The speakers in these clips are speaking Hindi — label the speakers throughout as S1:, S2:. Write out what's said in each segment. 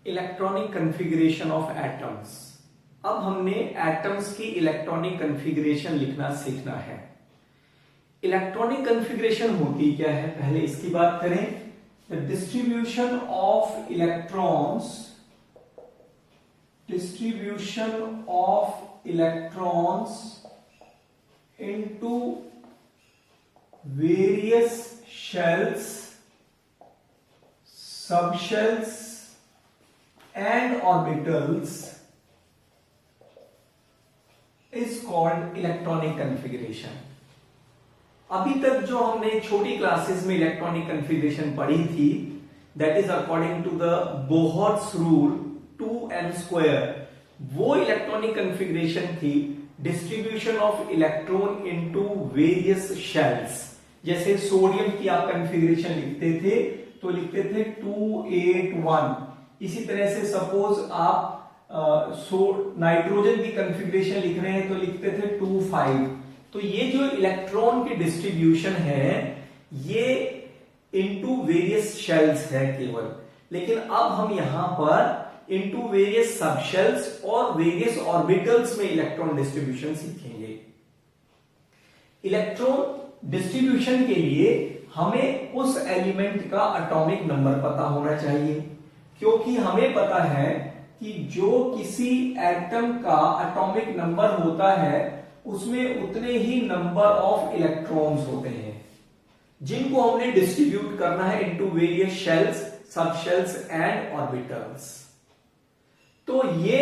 S1: Electronic configuration of atoms. अब हमने एटम्स की इलेक्ट्रॉनिक कॉन्फ़िगरेशन लिखना सीखना है। इलेक्ट्रॉनिक कॉन्फ़िगरेशन होती क्या है, पहले इसकी बात करें। The distribution of electrons into various shells, subshells and orbitals is called electronic configuration। अभी तक जो हमने छोटी क्लासेस में इलेक्ट्रॉनिक कॉन्फ़िगरेशन पढ़ी थी, that is according to the Bohr's rule 2m², वो इलेक्ट्रॉनिक कॉन्फ़िगरेशन थी distribution of electron into various shells. जैसे सोडियम की आप कॉन्फ़िगरेशन लिखते थे तो लिखते थे 281। इसी तरह से सपोज आप नाइट्रोजन की कॉन्फ़िगरेशन लिख रहे हैं तो लिखते थे 25। तो ये जो इलेक्ट्रॉन की डिस्ट्रीब्यूशन है ये इनटू वेरियस शेल्स है केवल, लेकिन अब हम यहां पर इनटू वेरियस सबशेल्स और वेरियस ऑर्बिटल्स में इलेक्ट्रॉन डिस्ट्रीब्यूशन सीखेंगे। इलेक्ट्रॉन डिस्ट्रीब्यूशन के लिए हमें उस एलिमेंट का एटॉमिक नंबर पता होना चाहिए, क्योंकि हमें पता है कि जो किसी एटम का एटॉमिक नंबर होता है उसमें उतने ही नंबर ऑफ इलेक्ट्रॉन्स होते हैं जिनको हमने डिस्ट्रीब्यूट करना है into various shells, subshells and orbitals. तो ये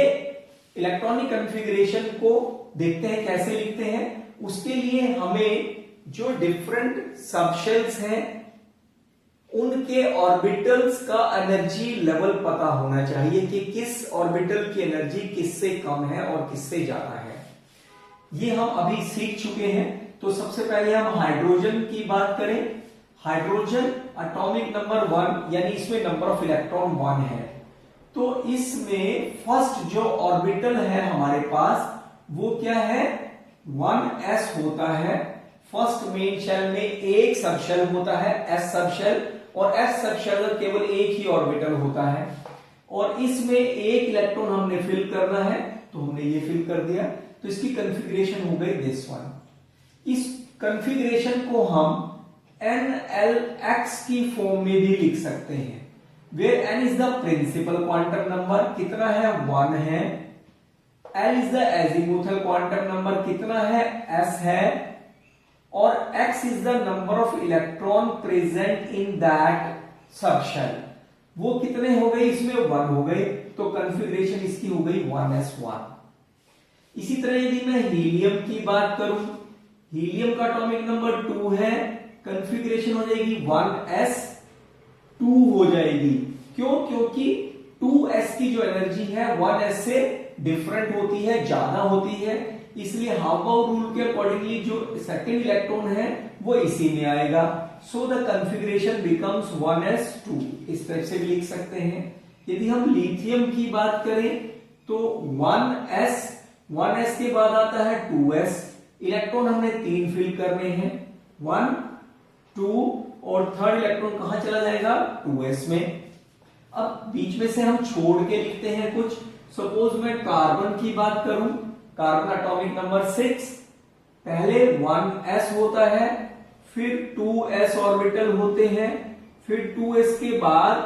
S1: इलेक्ट्रॉनिक कॉन्फ़िगरेशन को देखते हैं कैसे लिखते हैं। उसके लिए हमें जो डिफरेंट सबशेल्स हैं उनके ऑर्बिटल्स का एनर्जी लेवल पता होना चाहिए कि किस ऑर्बिटल की एनर्जी किससे कम है और किससे ज्यादा है। ये हम अभी सीख चुके हैं। तो सबसे पहले हम हाइड्रोजन की बात करें। हाइड्रोजन एटॉमिक नंबर 1, यानी इसमें नंबर ऑफ इलेक्ट्रॉन 1 है। तो इसमें फर्स्ट जो ऑर्बिटल है हमारे पास वो क्या है, 1s होता है। फर्स्ट मेन शेल में एक सबशेल होता है s सबशेल, और s सबशेल का केवल एक ही ऑर्बिटल होता है और इसमें एक इलेक्ट्रॉन हमने फिल करना है, तो हमने ये फिल कर दिया। तो इसकी कॉन्फ़िगरेशन हो गई दिस वन। इस कॉन्फ़िगरेशन को हम nlx की फॉर्म में भी लिख सकते हैं, where n is the principal quantum number, कितना है 1 है। l is the azimuthal quantum number, कितना है s है। और x is the number of electron present in that subshell, वो कितने हो गए, इसमें 1 हो गए। तो कॉन्फ़िगरेशन इसकी हो गई 1s1। इसी तरह यदि मैं हीलियम की बात करूं, हीलियम का एटॉमिक नंबर 2 है, कॉन्फ़िगरेशन हो जाएगी 1s2 हो जाएगी। क्यों, क्योंकि 2s की जो एनर्जी है 1s से डिफरेंट होती है, ज्यादा होती है, इसलिए हाउ रूल के अकॉर्डिंगली जो सेकंड इलेक्ट्रॉन है वो इसी में आएगा। So the configuration becomes 1s2। इस तरह से भी लिख सकते हैं। यदि हम लिथियम की बात करें तो 1s के बाद आता है 2s। इलेक्ट्रॉन हमने 3 फिल करने हैं, 1 2, और थर्ड इलेक्ट्रॉन कहां चला जाएगा, 2s में। अब बीच में से हम छोड़ के लिखते हैं कुछ। सपोज मैं कार्बन की बात करूं, कार्बन एटॉमिक नंबर 6, पहले 1s होता है, फिर 2s ऑर्बिटल होते हैं, फिर 2s के बाद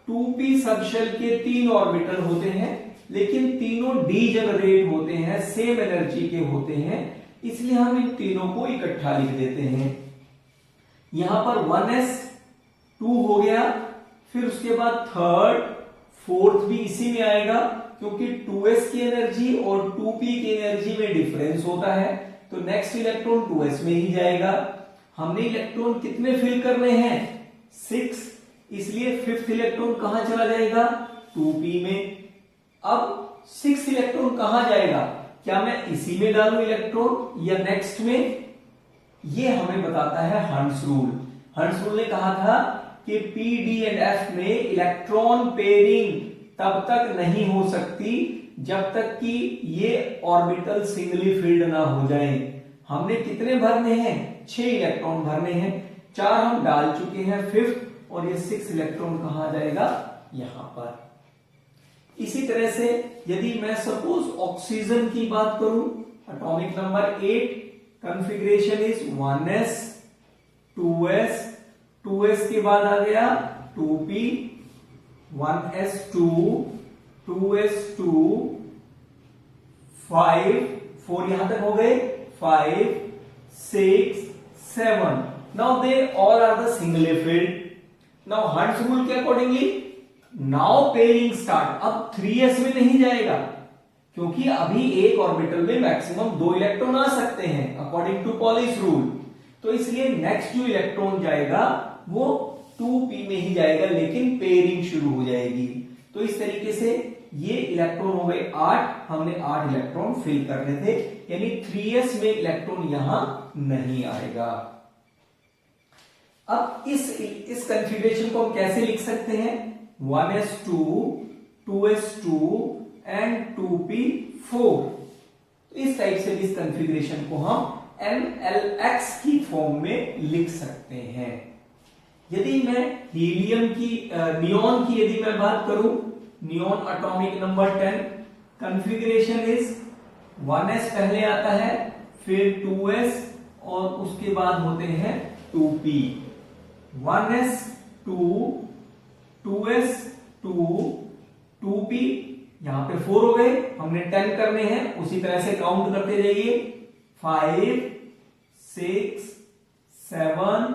S1: 2p सबशेल के 3 ऑर्बिटल होते हैं, लेकिन तीनों डीजेनरेट होते हैं, सेम एनर्जी के होते हैं, इसलिए हम इन तीनों को इकट्ठा लिख देते हैं। यहां पर 1s2 हो गया, फिर उसके बाद थर्ड फोर्थ भी इसी में आएगा, क्योंकि 2s की एनर्जी और 2p की एनर्जी में डिफरेंस होता है, तो नेक्स्ट इलेक्ट्रॉन 2s में ही जाएगा। हमने इलेक्ट्रॉन कितने फिल करने हैं, 6, इसलिए फिफ्थ इलेक्ट्रॉन कहां चला जाएगा, 2p में। अब 6 इलेक्ट्रॉन कहां जाएगा, क्या मैं इसी में डालूं इलेक्ट्रॉन या नेक्स्ट में, ये हमें बताता है हंस रूल। हंस रूल ने कहा था कि p, d एंड f में इलेक्ट्रॉन पेयरिंग तब तक नहीं हो सकती जब तक कि ये ऑर्बिटल सिंगली फिल्ड ना हो जाए। हमने कितने भरने हैं, 6 इलेक्ट्रॉन भरने हैं, 4 हम डाल चुके हैं फिफ्थ, और ये 6 इलेक्ट्रॉन कहां जाएगा, यहां पर। इसी तरह से यदि मैं सपोज ऑक्सीजन की बात करूं, atomic number 8, configuration is 1s 2s 2s के बाद आ गया 2p 1s2 2s2 5 4 यहां तक हो गए 5 6 7 now they all are the singly filled. Now Hund's rule के अकॉर्डिंगली नाउ पेयरिंग स्टार्ट। अब 3s में नहीं जाएगा क्योंकि अभी एक ऑर्बिटल में मैक्सिमम 2 इलेक्ट्रॉन आ सकते हैं अकॉर्डिंग टू पॉलिश रूल। तो इसलिए नेक्स्ट जो इलेक्ट्रॉन जाएगा वो 2p में ही जाएगा, लेकिन पेयरिंग शुरू हो जाएगी। तो इस तरीके से ये इलेक्ट्रॉन हो गए 8, हमने 8 इलेक्ट्रॉन फिल करने थे, यानी 3s में इलेक्ट्रॉन यहां नहीं आएगा। अब इस कॉन्फ़िगरेशन को हम कैसे लिख सकते हैं? 1s2 2s2 and 2p4। तो इस टाइप से इस कॉन्फ़िगरेशन को हम NLX की फॉर्म में लिख सकते हैं। यदि मैं हीलियम की नियॉन की यदि मैं बात करूं, neon atomic number 10, configuration is 1s पहले आता है, फिर 2s और उसके बाद होते हैं 2p। 1s 2 2s 2 2p, यहां पे 4 हो गए, हमने 10 करने हैं, उसी तरह से काउंट करते जाइए 5 6 7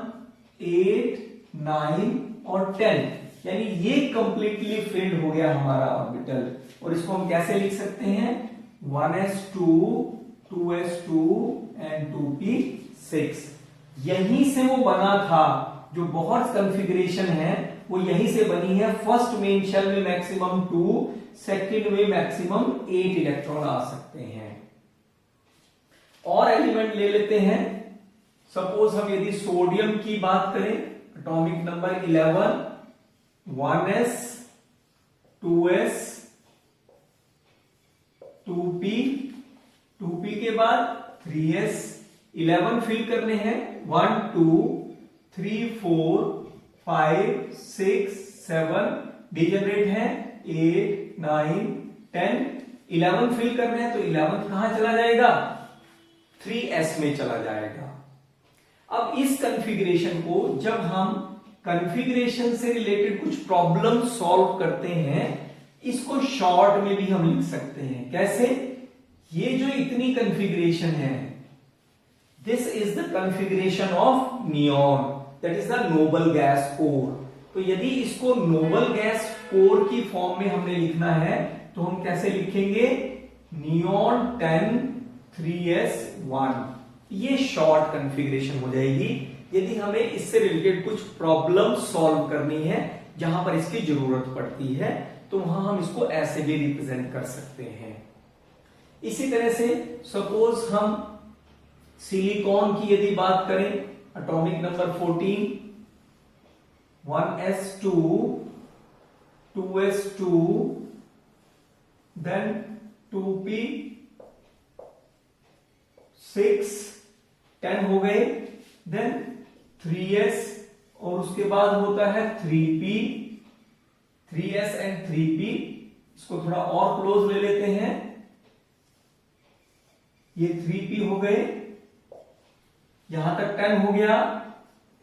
S1: 8 9 और 10, यानी ये कंप्लीटली फिल्ड हो गया हमारा ऑर्बिटल। और इसको हम कैसे लिख सकते हैं? 1s2 2s2 and 2p6। यहीं से वो बना था, जो बहुत कॉन्फ़िगरेशन है वो यहीं से बनी है। फर्स्ट मेन शेल में मैक्सिमम 2, सेकंड में मैक्सिमम 8 इलेक्ट्रॉन आ सकते हैं। और एलिमेंट ले लेते हैं। सपोज हम यदि सोडियम की बात करें, atomic number 11, 1s 2s 2p 2p के बाद 3s 11 फिल करने हैं, 1 2 3 4 5 6 7 डिजनरेट है 8 9 10 11 फिल करने हैं, तो 11 कहां चला जाएगा? 3s में चला जाएगा। अब इस कॉन्फ़िगरेशन को जब हम कॉन्फ़िगरेशन से रिलेटेड कुछ प्रॉब्लम सॉल्व करते हैं, इसको शॉर्ट में भी हम लिख सकते हैं। कैसे? ये जो इतनी कॉन्फ़िगरेशन है, this is the configuration of neon, that is the Nobel gas core. तो यदि इसको नोबल गैस कोर की फॉर्म में हमने लिखना है तो हम कैसे लिखेंगे? Neon 10 3s1। ये शॉर्ट कॉन्फ़िगरेशन हो जाएगी यदि हमें इससे रिलेटेड कुछ प्रॉब्लम सॉल्व करनी है जहां पर इसकी जरूरत पड़ती है, तो वहां हम इसको ऐसे भी रिप्रेजेंट कर सकते हैं। इसी तरह से सपोज हम सिलिकॉन की यदि बात करें, atomic number 14, 1s2 2s2 then 2p6 10 हो गए, देन 3s और उसके बाद होता है 3p 3s एंड 3p। इसको थोड़ा और क्लोज ले लेते हैं, ये 3p हो गए, यहां तक 10 हो गया,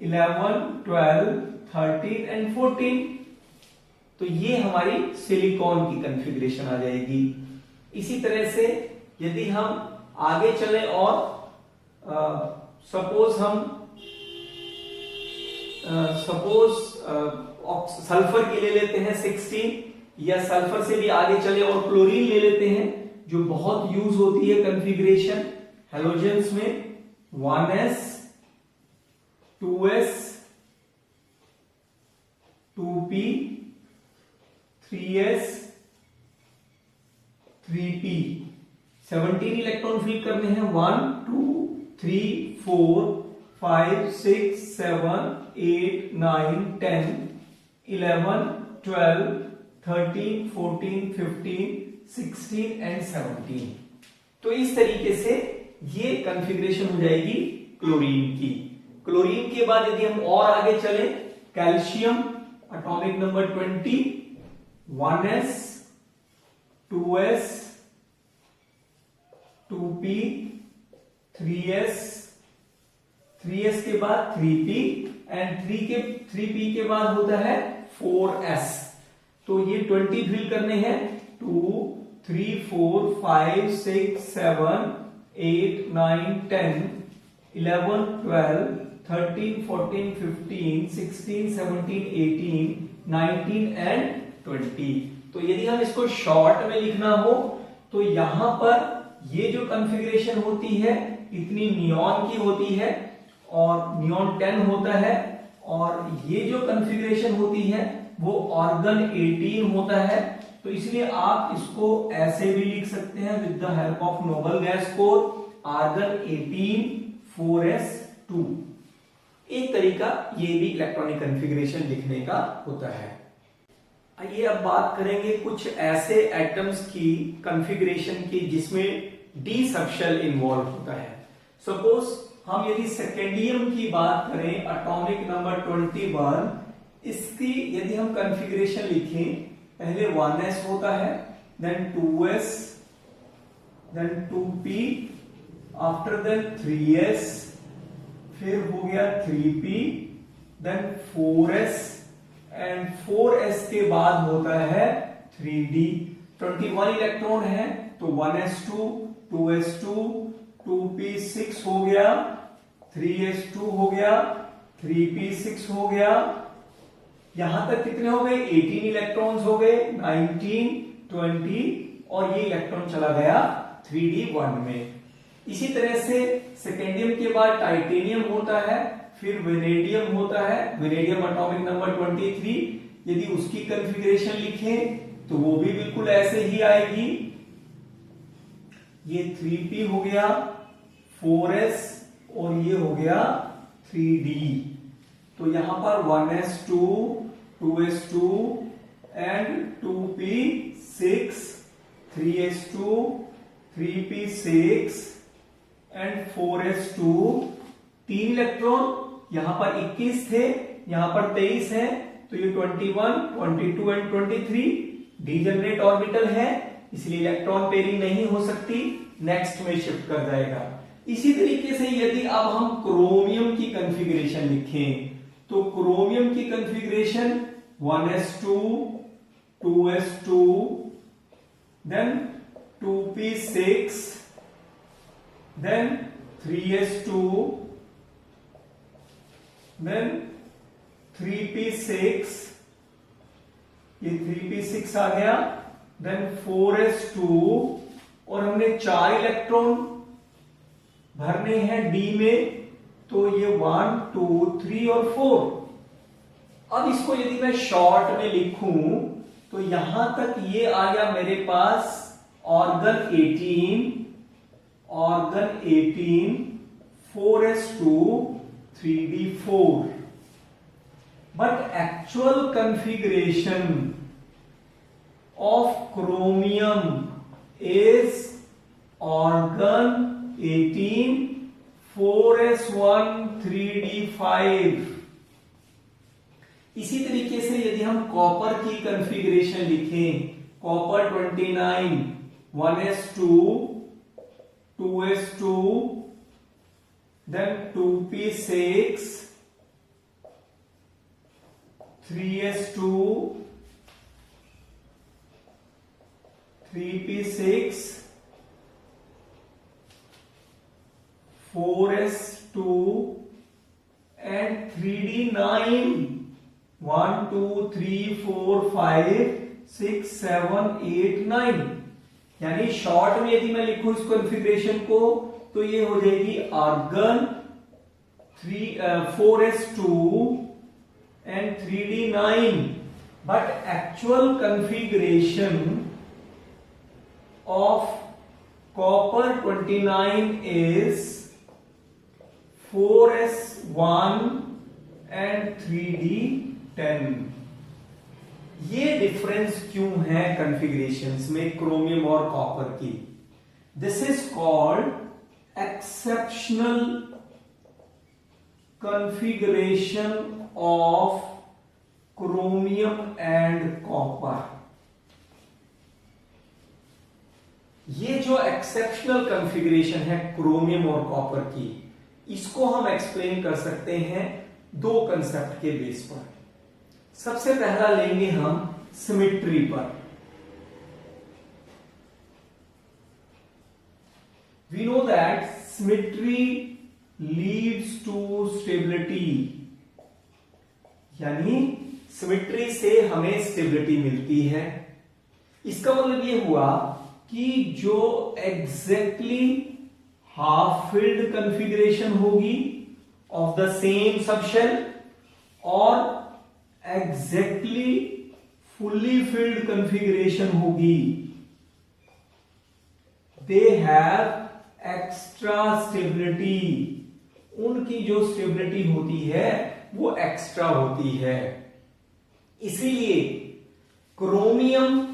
S1: 11 12 13 एंड 14। तो ये हमारी सिलिकॉन की कॉन्फ़िगरेशन आ जाएगी। इसी तरह से यदि हम आगे चले और सपोज हम सल्फर की ले लेते हैं 16, या सल्फर से भी आगे चले और क्लोरीन ले लेते हैं, जो बहुत यूज होती है कॉन्फ़िगरेशन हैलोजेंस में। 1s 2s 2p 3s 3p 17 electron fill करने हैं, 1 2 3 4 5 6 7 8 9 10 11 12 13 14 15 16 एंड 17। तो इस तरीके से ये कॉन्फ़िगरेशन हो जाएगी क्लोरीन की। क्लोरीन के बाद यदि हम और आगे चले, calcium atomic number 20, 1s 2s 2p 3s 3s के बाद 3p एंड 3p के बाद होता है 4s। तो ये 20 फिल करने हैं 2 3 4 5 6 7 8 9 10 11 12 13 14 15 16 17 18 19 एंड 20। तो यदि हम इसको शॉर्ट में लिखना हो तो यहां पर ये जो कॉन्फ़िगरेशन होती है इतनी नियॉन की होती है और नियॉन 10 होता है, और ये जो कॉन्फ़िगरेशन होती है वो ऑर्गन 18 होता है। तो इसलिए आप इसको ऐसे भी लिख सकते हैं with the help of noble gas core argon 18 4s2। एक तरीका ये भी इलेक्ट्रॉनिक कॉन्फ़िगरेशन लिखने का होता है। आइए अब बात करेंगे कुछ ऐसे एटम्स की कॉन्फ़िगरेशन की जिसमें डी सबशेल इन्वॉल्व होता है। सपोज हम यदि सेकेंडियम की बात करें, एटॉमिक नंबर 21, इसकी यदि हम कॉन्फ़िगरेशन लिखें, पहले 1s होता है, then 2s, then 2p, after then 3s, फिर हो गया 3p, then 4s and 4s के बाद होता है 3d। 21 इलेक्ट्रॉन है तो 1s2 2s2 2p6 हो गया, 3s2 हो गया, 3p6 हो गया, यहां तक कितने हो गए 18 इलेक्ट्रॉन्स हो गए, 19 20 और ये इलेक्ट्रॉन चला गया 3d1 में। इसी तरह से सेकेंडियम के बाद टाइटेनियम होता है, फिर वेनेडियम होता है, वेनेडियम एटॉमिक नंबर 23। यदि उसकी कॉन्फ़िगरेशन लिखें तो वो भी बिल्कुल ऐसे ही आएगी। ये 3p हो गया, 4s और ये हो गया 3d। तो यहां पर 1s2 2s2 and 2p6 3s2 3p6 and 4s2। 3 electron, यहां पर 21 थे, यहां पर 23 है, तो ये 21 22 एंड 23 डीजेनरेट ऑर्बिटल है, इसलिए इलेक्ट्रॉन पेयरिंग नहीं हो सकती, नेक्स्ट में शिफ्ट कर जाएगा। इसी तरीके से यदि अब हम क्रोमियम की कॉन्फ़िगरेशन लिखें तो क्रोमियम की configuration 1s2 2s2 then 2p6 then 3s2 then 3p6, ये 3p6 आ गया, देन 4s2 और हमने 4 इलेक्ट्रॉन भरने हैं डी में, तो ये 1 2 3 और 4। अब इसको यदि मैं शॉर्ट में लिखूं तो यहां तक ये आ गया मेरे पास argon 18 4s2 3d4। But actual configuration of chromium is argon 18 4s1 3d5। इसी तरीके से यदि हम कॉपर की कॉन्फ़िगरेशन लिखें, copper 29 1s2 2s2 then 2p6 3s2 3p6 4s2 and 3d9 1 2 3 4 5 6 7 8 9। यानी शॉर्ट में यदि मैं लिखूं इस कॉन्फ़िगरेशन को तो ये हो जाएगी argon 4s2 and 3d9। But actual configuration of copper 29 is 4s1 and 3d10। ये डिफरेंस क्यों है कॉन्फ़िगरेशंस में क्रोमियम और कॉपर की? This is called exceptional configuration of chromium and copper. ये जो एक्सेप्शनल कॉन्फ़िगरेशन है क्रोमियम और कॉपर की, इसको हम एक्सप्लेन कर सकते हैं दो कंसेप्ट के बेस पर। सबसे पहला लेंगे हम सिमेट्री पर। We know that symmetry leads to stability, यानी सिमेट्री से हमें स्टेबिलिटी मिलती है। इसका मतलब ये हुआ कि जो एग्जैक्टली हाफ फिल्ड कॉन्फ़िगरेशन होगी ऑफ द सेम सबशेल और एग्जैक्टली फुल्ली फिल्ड कॉन्फ़िगरेशन होगी, दे हैव एक्स्ट्रा स्टेबिलिटी। उनकी जो स्टेबिलिटी होती है वो एक्स्ट्रा होती है। इसीलिए chromium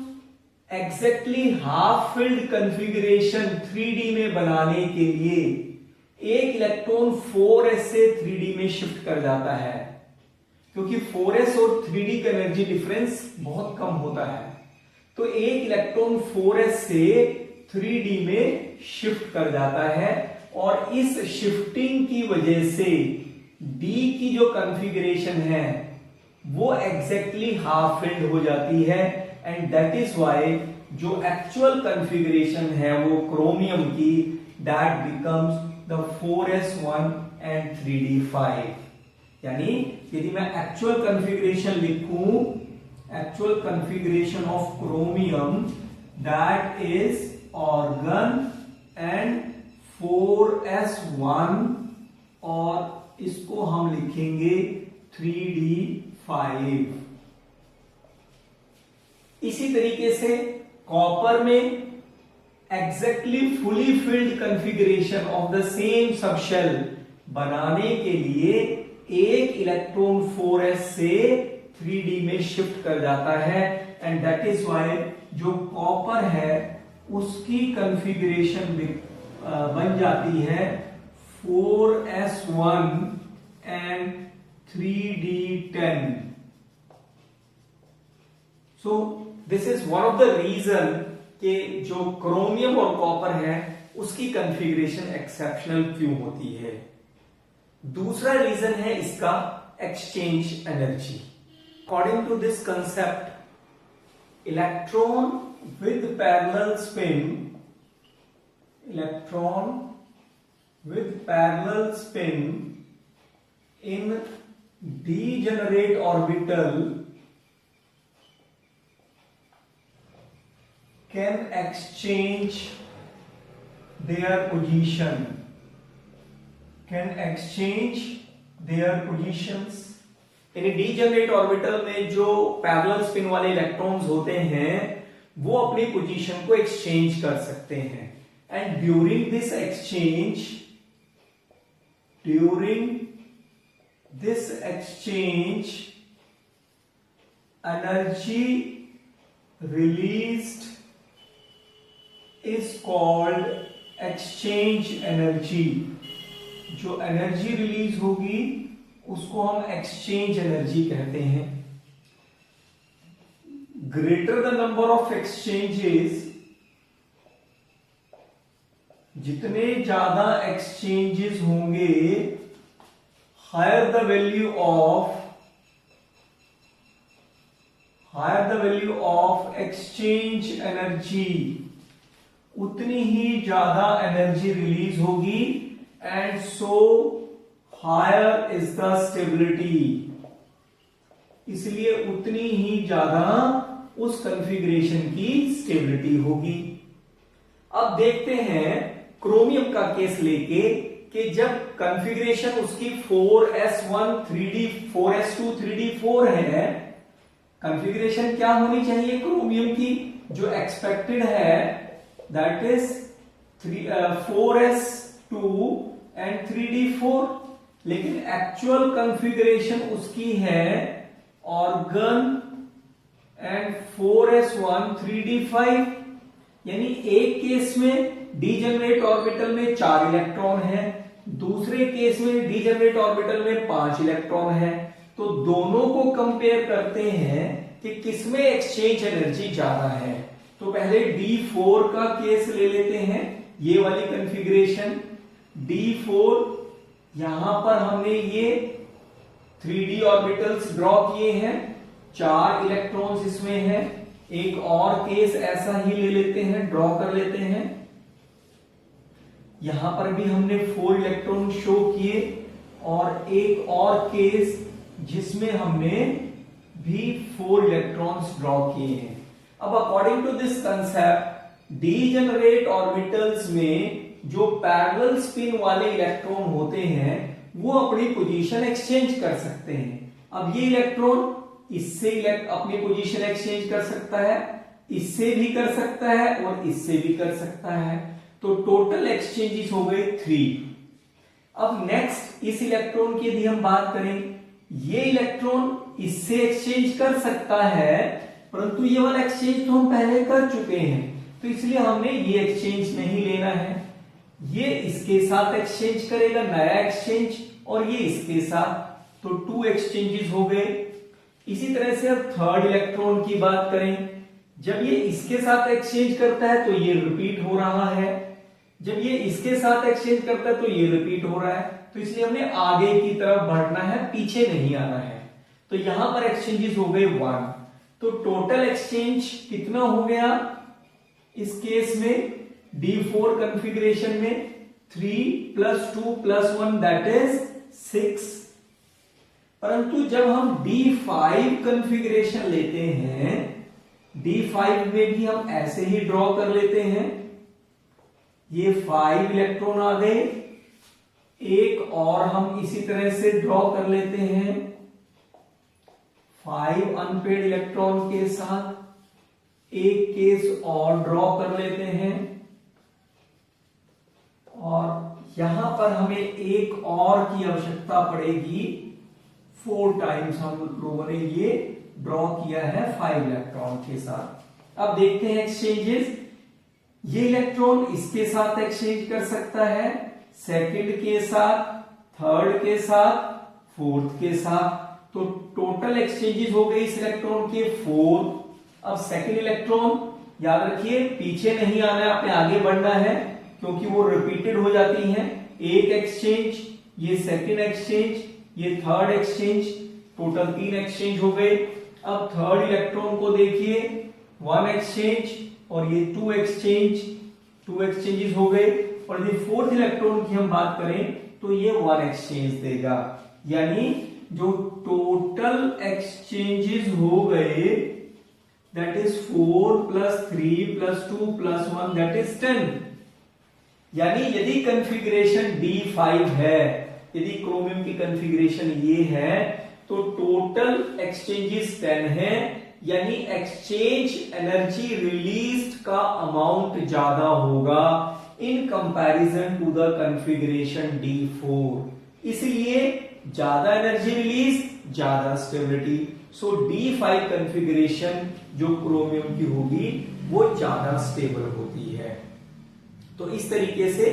S1: exactly half filled configuration 3D में बनाने के लिए एक इलेक्ट्रॉन 4s से 3D में शिफ्ट कर जाता है, क्योंकि 4s और 3D का एनर्जी डिफरेंस बहुत कम होता है। तो एक इलेक्ट्रॉन 4s से 3D में शिफ्ट कर जाता है और इस शिफ्टिंग की वजह से D की जो कॉन्फ़िगरेशन है वो एग्जैक्टली हाफ फिल्ड हो जाती है, एंड दैट इज व्हाई जो एक्चुअल कॉन्फ़िगरेशन है वो क्रोमियम की, that becomes the 4s1 and 3d5। यानी यदि मैं एक्चुअल कॉन्फ़िगरेशन लिखूं, actual configuration of chromium that is organ and 4s1, और इसको हम लिखेंगे 3d5। इसी तरीके से कॉपर में exactly fully filled configuration of the same subshell बनाने के लिए एक इलेक्ट्रॉन 4s से 3D में शिफ्ट कर जाता है, एंड दैट इज व्हाई जो कॉपर है उसकी कॉन्फ़िगरेशन बन जाती है 4s1 and 3d10। So this is one of the reason कि जो क्रोमियम और कॉपर है उसकी कॉन्फ़िगरेशन एक्सेप्शनल क्यों होती है। दूसरा रीजन है इसका exchange energy. According to this concept, electron with parallel spin, electron with parallel spin in degenerate orbital can exchange their position, can exchange their positions। यानी डीजेनरेट ऑर्बिटल में जो पैरेलल स्पिन वाले इलेक्ट्रॉन्स होते हैं वो अपनी पोजीशन को एक्सचेंज कर सकते हैं, and during this exchange energy released is called exchange energy. जो एनर्जी रिलीज होगी उसको हम एक्सचेंज एनर्जी कहते हैं। Greater the number of exchanges, जितने ज्यादा एक्सचेंजेस होंगे, higher the value of exchange energy, उतनी ही ज्यादा एनर्जी रिलीज होगी, and so higher is the stability. इसलिए उतनी ही ज्यादा उस कॉन्फ़िगरेशन की स्टेबिलिटी होगी। अब देखते हैं क्रोमियम का केस लेके कि जब कॉन्फ़िगरेशन उसकी 4s1 3d 4s2 3d4 है, कॉन्फ़िगरेशन क्या होनी चाहिए क्रोमियम की? जो एक्सपेक्टेड है that is 4s2 and 3d4, लेकिन एक्चुअल कॉन्फ़िगरेशन उसकी है ऑर्गन एंड 4s1 3d5। यानी एक केस में डीजेनरेट ऑर्बिटल में 4 इलेक्ट्रॉन है, दूसरे केस में डीजेनरेट ऑर्बिटल में 5 इलेक्ट्रॉन है। तो दोनों को कंपेयर करते हैं कि किसमें एक्सचेंज एनर्जी ज्यादा है। तो पहले D4 का केस ले लेते हैं, ये वाली कंफिग्रेशन D4। यहां पर हमने ये 3D ऑर्बिटल्स ड्रॉ किए हैं, 4 इलेक्ट्रॉन्स इसमें हैं। एक और केस ऐसा ही ले लेते हैं, ड्रॉ कर लेते हैं। यहां पर भी हमने 4 इलेक्ट्रॉन शो किए, और एक और केस जिसमें हमने भी 4 इलेक्ट्रॉन्स ड्रॉ किए हैं। अब according to this concept, degenerate orbitals में जो पैरेलल स्पिन वाले इलेक्ट्रॉन होते हैं वो अपनी पोजीशन एक्सचेंज कर सकते हैं। अब ये इलेक्ट्रॉन इससे अपनी पोजीशन एक्सचेंज कर सकता है, इससे भी कर सकता है और इससे भी कर सकता है। तो टोटल एक्सचेंजेस हो गए 3। अब नेक्स्ट इस इलेक्ट्रॉन की यदि हम बात करें, ये इलेक्ट्रॉन इससे एक्सचेंज कर सकता है, परंतु ये वाला एक्सचेंज तो हम पहले कर चुके हैं, तो इसलिए हमने ये एक्सचेंज नहीं लेना है। ये इसके साथ एक्सचेंज करेगा, नया एक्सचेंज, और ये इसके साथ, तो 2 एक्सचेंजेस हो गए। इसी तरह से अब थर्ड इलेक्ट्रॉन की बात करें, जब ये इसके साथ एक्सचेंज करता है तो ये रिपीट हो रहा है, जब ये इसके साथ एक्सचेंज करता है तो ये रिपीट हो रहा है। तो इसलिए हमें आगे की तरफ बढ़ना है, पीछे नहीं आना है। तो यहां पर एक्सचेंजेस हो गए 1। तो टोटल एक्सचेंज कितना हो गया इस केस में, D4 कंफिग्रेशन में 3 + 2 + 1 दैट इज 6। परंतु जब हम D5 कंफिग्रेशन लेते हैं, D5 में भी हम ऐसे ही ड्रॉ कर लेते हैं। ये 5 इलेक्ट्रॉन आ गए, एक और हम इसी तरह से ड्रॉ कर लेते हैं 5 अनपेड इलेक्ट्रॉन के साथ। एक केस और ड्रॉ कर लेते हैं, और यहां पर हमें एक और की आवश्यकता पड़ेगी। 4 टाइम्स हम लोगों ने ये ड्रॉ किया है 5 इलेक्ट्रॉन के साथ। अब देखते हैं एक्सचेंजेस। ये इलेक्ट्रॉन इसके साथ एक्सचेंज कर सकता है, सेकंड के साथ, थर्ड के साथ, फोर्थ के साथ। तो टोटल एक्सचेंजेस हो गए इस इलेक्ट्रॉन के 4। अब सेकंड इलेक्ट्रॉन, याद रखिए पीछे नहीं आना है, आपने आगे बढ़ना है, क्योंकि वो रिपीटेड हो जाती हैं। एक एक्सचेंज, ये सेकंड एक्सचेंज, ये थर्ड एक्सचेंज, टोटल 3 एक्सचेंज हो गए। अब थर्ड इलेक्ट्रॉन को देखिए, 1 एक्सचेंज और ये 2 एक्सचेंज, 2 एक्सचेंजेस हो गए। और यदि फोर्थ इलेक्ट्रॉन की हम बात करें तो ये 1 एक्सचेंज देगा, यानी जो टोटल एक्सचेंजेस हो गए दैट इज 4 + 3 + 2 + 1 दैट इज 10। यानी यदि कंफिग्रेशन D5 है, यदि क्रोमियम की कंफिग्रेशन ये है, तो टोटल एक्सचेंजेस 10 है, यानी एक्सचेंज एनर्जी रिलीज्ड का अमाउंट ज्यादा होगा in comparison to the configuration D4। इसलिए ज्यादा एनर्जी रिलीज, ज्यादा स्टेबिलिटी। सो D5 कंफिग्रेशन जो क्रोमियम की होगी वो ज्यादा स्टेबल होती है। तो इस तरीके से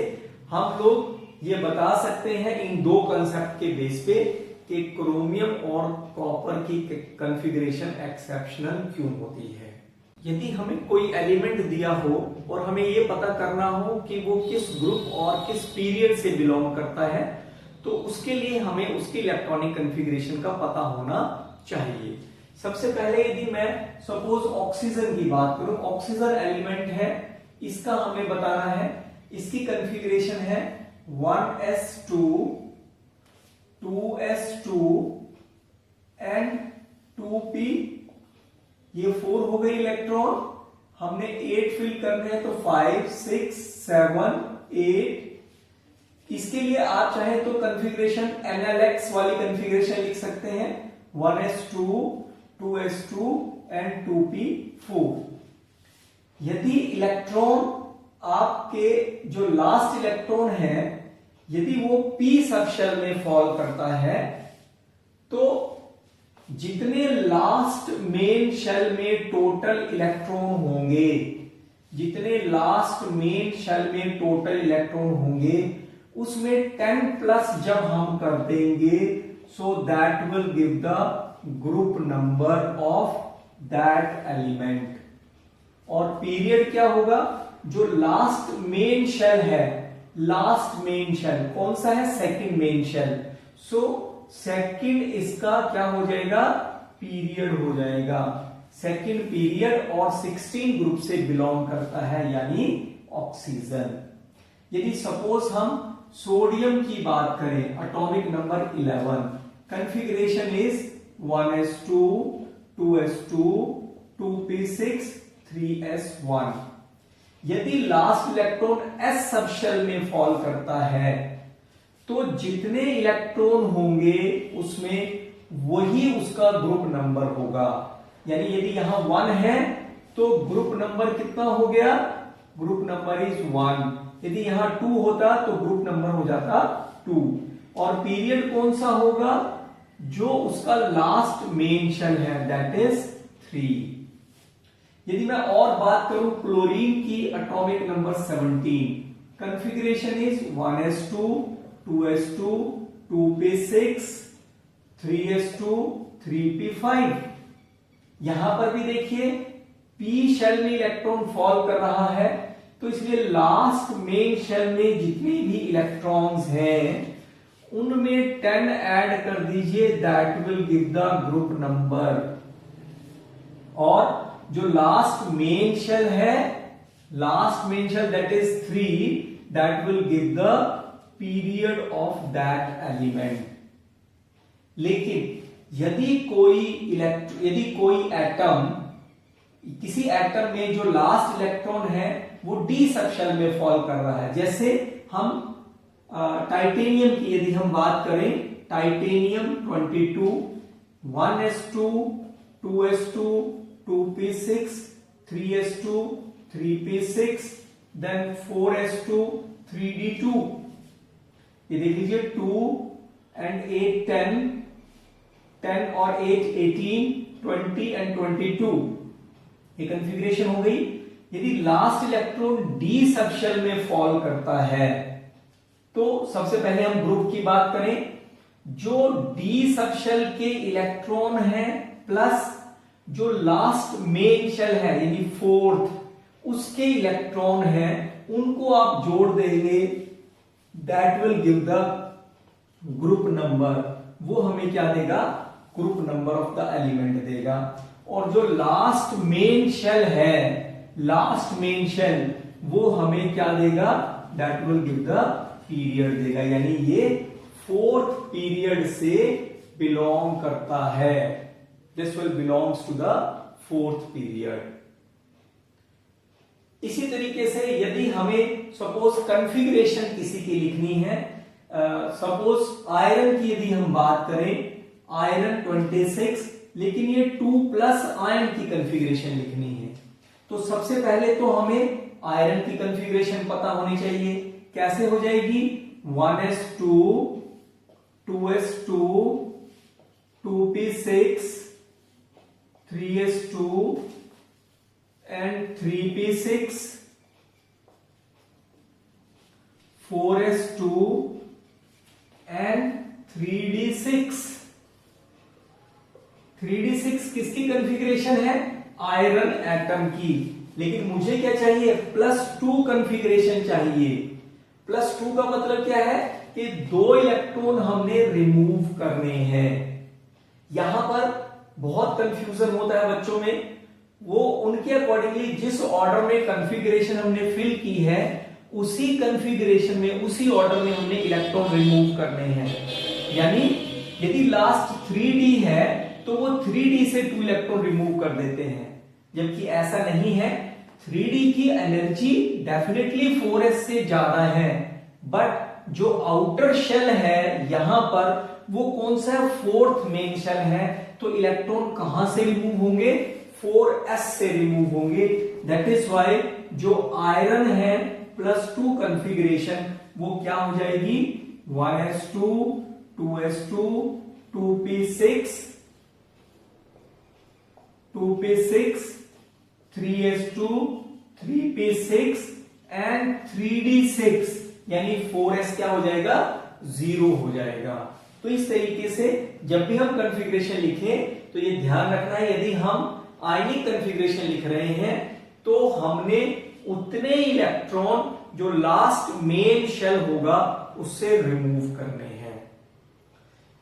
S1: हम लोग ये बता सकते हैं इन 2 कंसेप्ट के बेस पे कि क्रोमियम और कॉपर की कंफिग्रेशन एक्सेप्शनल क्यों होती है। यदि हमें कोई एलिमेंट दिया हो और हमें ये पता करना हो कि वो किस ग्रुप और किस पीरियड से बिलोंग करता है, तो उसके लिए हमें उसकी इलेक्ट्रॉनिक कंफिग्रेशन का पता होना चाहिए। सबसे पहले यदि मैं सपोज ऑक्सीजन की बात करूं, ऑक्सीजन एलिमेंट है, इसका हमें बताना है, इसकी कंफिग्रेशन है 1s2 2s2 एंड 2p। ये 4 हो गई इलेक्ट्रॉन, हमने 8 फिल करने हैं, तो 5 6 7 8। इसके लिए आप चाहे तो कंफिग्रेशन NLX वाली कंफिग्रेशन लिख सकते हैं, 1s2 2s2 एंड 2p4। यदि इलेक्ट्रॉन आपके जो लास्ट इलेक्ट्रॉन है, यदि वो p सबशेल में फॉल करता है, तो जितने लास्ट मेन शेल में टोटल इलेक्ट्रॉन होंगे, जितने लास्ट मेन शेल में टोटल इलेक्ट्रॉन होंगे, उसमें 10+ जब हम कर देंगे, so that will give the group number of that element. और पीरियड क्या होगा, जो लास्ट मेन शेल है, लास्ट मेन शेल कौन सा है, second main shell, so second इसका क्या हो जाएगा, पीरियड हो जाएगा, सेकंड पीरियड, और 16 ग्रुप से बिलोंग करता है यानी ऑक्सीजन। यदि सपोज हम सोडियम की बात करें, atomic number 11, configuration is 1s2 2s2 2p6 3s1। यदि लास्ट इलेक्ट्रॉन s सबशेल में फॉल करता है तो जितने इलेक्ट्रॉन होंगे उसमें वही उसका ग्रुप नंबर होगा। यानी यदि यहां 1 है तो ग्रुप नंबर कितना हो गया, ग्रुप नंबर इज 1। यदि यहां 2 होता तो ग्रुप नंबर हो जाता 2। और पीरियड कौन सा होगा, जो उसका लास्ट मेन शेल है, दैट इज 3। यदि मैं और बात करूं क्लोरीन की, atomic number 17, configuration is 1s2 2s2 2p6 3s2 3p5। यहां पर भी देखिए p शेल में इलेक्ट्रॉन फॉल कर रहा है, तो इसलिए लास्ट मेन शेल में जितने भी इलेक्ट्रॉन्स हैं उनमें 10 ऐड कर दीजिए, that will give the group number. और जो लास्ट मेन शेल है, last main shell that is 3, that will give the period of that element. लेकिन यदि कोई एटम, किसी एटम में जो लास्ट इलेक्ट्रॉन है वो डी सबशेल में फॉल कर रहा है, जैसे हम टाइटेनियम की यदि हम बात करें, titanium 22 1s2 2s2 2p6 3s2 3p6 then 4s2 3d2। ये देख लीजिए 2 and 8 10, 10 और 8 18, 20 and 22, ये कंफिग्रेशन हो गई। यदि लास्ट इलेक्ट्रॉन डी सबशेल में फॉल करता है तो सबसे पहले हम ग्रुप की बात करें, जो डी सबशेल के इलेक्ट्रॉन है प्लस जो लास्ट मेन शेल है यानी फोर्थ, उसके इलेक्ट्रॉन है, उनको आप जोड़ देंगे, that will give the group number. वो हमें क्या देगा, group number of the element देगा। और जो लास्ट मेन शेल है, लास्ट मेन शेल, वो हमें क्या देगा, that will give the period देगा। यानी ये फोर्थ पीरियड से बिलोंग करता है, this will belongs to the fourth period. इसी तरीके से यदि हमें सपोज कंफिगरेशन किसी की लिखनी है, सपोज आयरन की यदि हम बात करें, आयरन 26, लेकिन ये 2+ आयरन की कंफिगरेशन लिखनी है, तो सबसे पहले तो हमें आयरन की कंफिगरेशन पता होनी चाहिए। कैसे हो जाएगी, 1s2 2s2 2p6 3s2 and 3p6 4s2 and 3d6। 3d6 किसकी कंफिगरेशन है, आयरन एटम की। लेकिन मुझे क्या चाहिए, +2 कंफिगरेशन चाहिए। +2 का मतलब क्या है कि 2 इलेक्ट्रॉन हमने रिमूव करने हैं। यहां पर बहुत कंफ्यूजन होता है बच्चों में, वो उनके अकॉर्डिंगली जिस ऑर्डर में कंफिगरेशन हमने फिल की है उसी कंफिगरेशन में, उसी ऑर्डर में हमने इलेक्ट्रॉन रिमूव करने हैं। यानी यदि लास्ट 3d है तो वो 3d से 2 इलेक्ट्रॉन रिमूव कर देते हैं, जबकि ऐसा नहीं है। 3d की एनर्जी डेफिनेटली 4s से ज्यादा है, बट जो आउटर शेल है यहां पर वो कौन सा है, फोर्थ मेन शेल है, तो इलेक्ट्रॉन कहां से रिमूव होंगे, 4s से रिमूव होंगे। दैट इज वाई जो आयरन है +2 कंफिगरेशन वो क्या हो जाएगी, 1s2 2s2 2p6 2p6 3s2 3p6 and 3d6, यानी 4s क्या हो जाएगा, 0 हो जाएगा। तो इस तरीके से जब भी हम कंफिगरेशन लिखें तो ये ध्यान रखना है, यदि हम आयनिक कंफिगरेशन लिख रहे हैं तो तो हमने उतने इलेक्ट्रॉन जो लास्ट मेन शेल होगा उससे रिमूव करने हैं।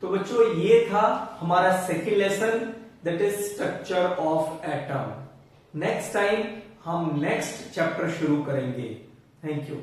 S1: तो बच्चों ये था हमारा second lesson, that is structure of atom. Next time हम नेक्स्ट चैप्टर शुरू करेंगे। Thank you.